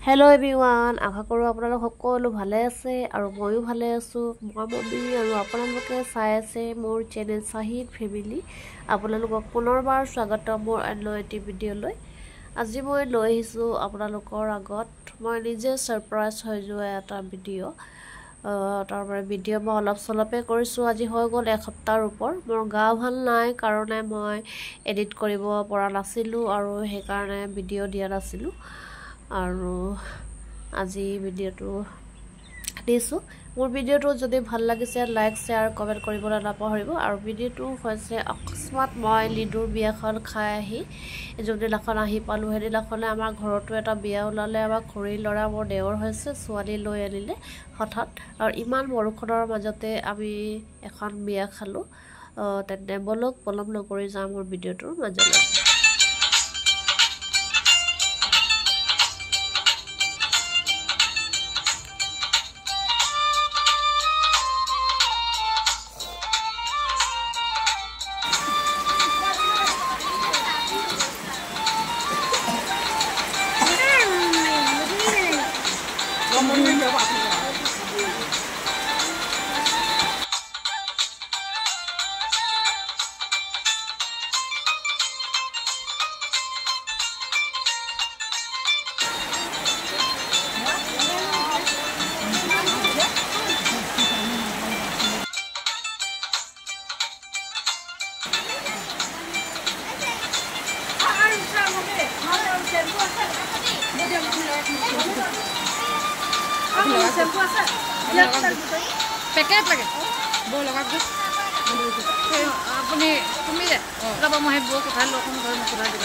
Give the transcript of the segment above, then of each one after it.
Hello everyone, আশা কৰোঁ আপোনালোক সকলো ভালে আছে আৰু ময়ো ভালে আছোঁ। মই মমি আৰু আপোনালোকে চাই আছে মোৰ চেনেল চাহিদ ফেমিলি। আপোনালোকক পুনৰবাৰ স্বাগতম মোৰ অন্য এটি ভিডিঅ'লৈ। আজি মই লৈ আহিছোঁ আপোনালোকৰ আগত মই নিজে সাৰপ্ৰাইজ হৈ যোৱা এটা ভিডিঅ'। তাৰপৰা ভিডিঅ' মই অলপ চলপে কৰিছোঁ। আজি হৈ গ'ল এসপ্তাহৰ ওপৰ। মোৰ গা ভাল নাই কাৰণে মই এডিট কৰিব পৰা নাছিলোঁ আৰু সেইকাৰণে ভিডিঅ' দিয়া নাছিলোঁ। আৰু আজি ভিডিঅ'টো দিছোঁ। মোৰ ভিডিঅ'টো যদি ভাল লাগিছে লাইক শ্বেয়াৰ কমেণ্ট কৰিবলৈ নাপাহৰিব। আৰু ভিডিঅ'টো হৈছে অকস্মাত মই লিডুৰ বিয়াখন খাই আহি যোনদিনাখন আহি পালোঁ সেইদিনাখনে আমাৰ ঘৰতো এটা বিয়া ওলালে। আমাৰ খুৰীৰ ল'ৰা মোৰ দেওৰ হৈছে, ছোৱালী লৈ আনিলে হঠাৎ আৰু ইমান বৰষুণৰ মাজতে আমি এখন বিয়া খালোঁ। তেন্তে বলক পলম নকৰি যাওঁ মোৰ ভিডিঅ'টোৰ মাজলৈ। পেকেট লাগে বৌ লগাক আপুনি তুমি যে ৰ'ব মই সেই বৌ কথা লগ ঘৰ মোক কথা দিব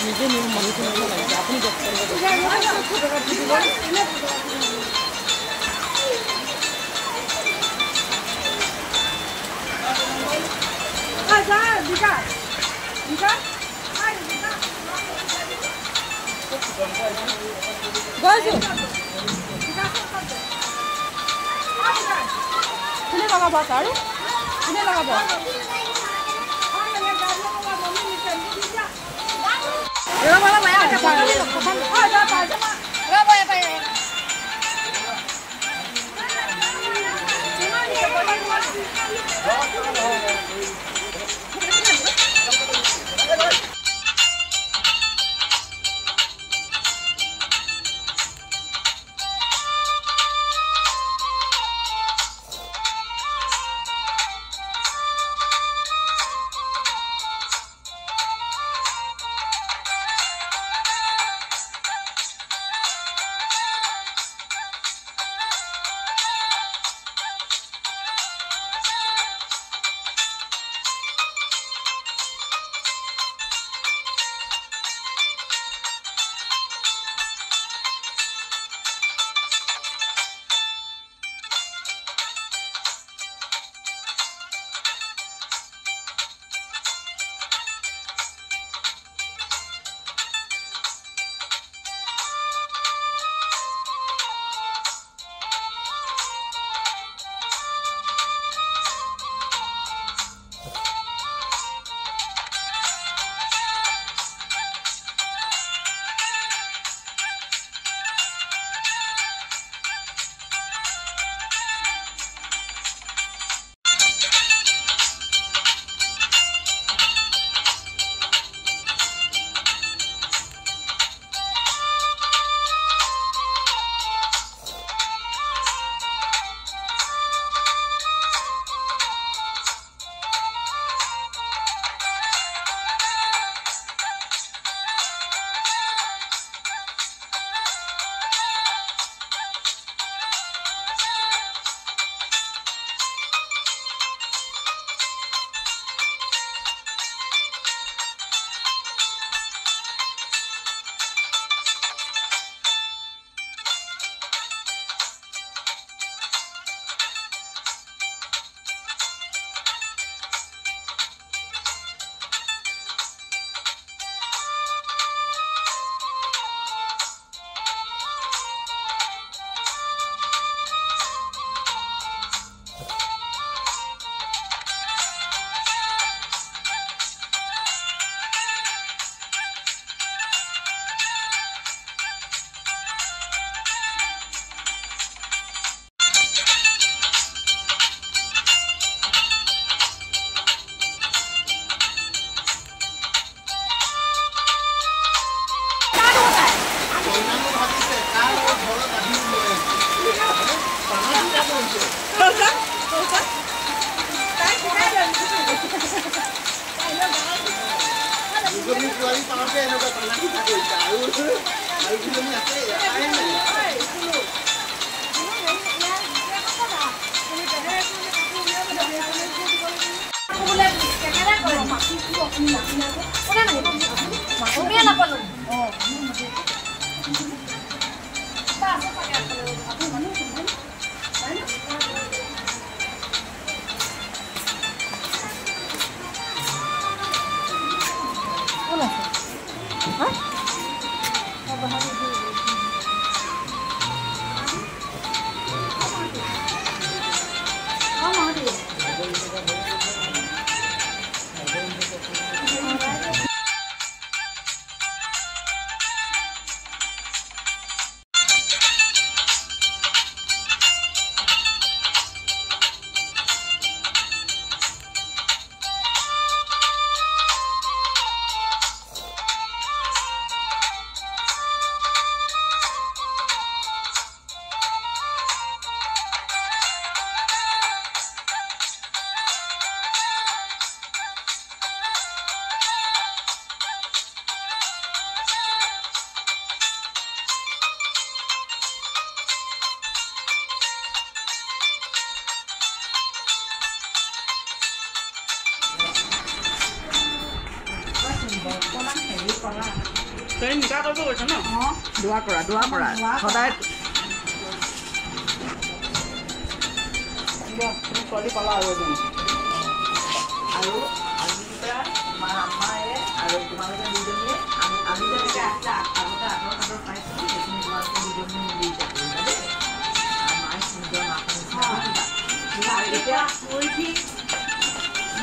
নিজে নিয়ম মানি চলিব লাগে। আপুনি কোনে লগাব আৰু কোনে লগাব Cái mình ra đâu rồi chứ nào? Dua kora. Sodai. Iya, ini kali pala ayo nih. Ayo, kita mama ya. Ayo kemarin kan di dunia. Ami jadi kacak. Kamu tak tahu saya sih. Jadi kemarin di dunia di jadi. Tapi, amai sudah makan semua. Kita hari itu ya, multi.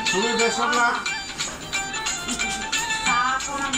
Sudah besok lah. Tak orang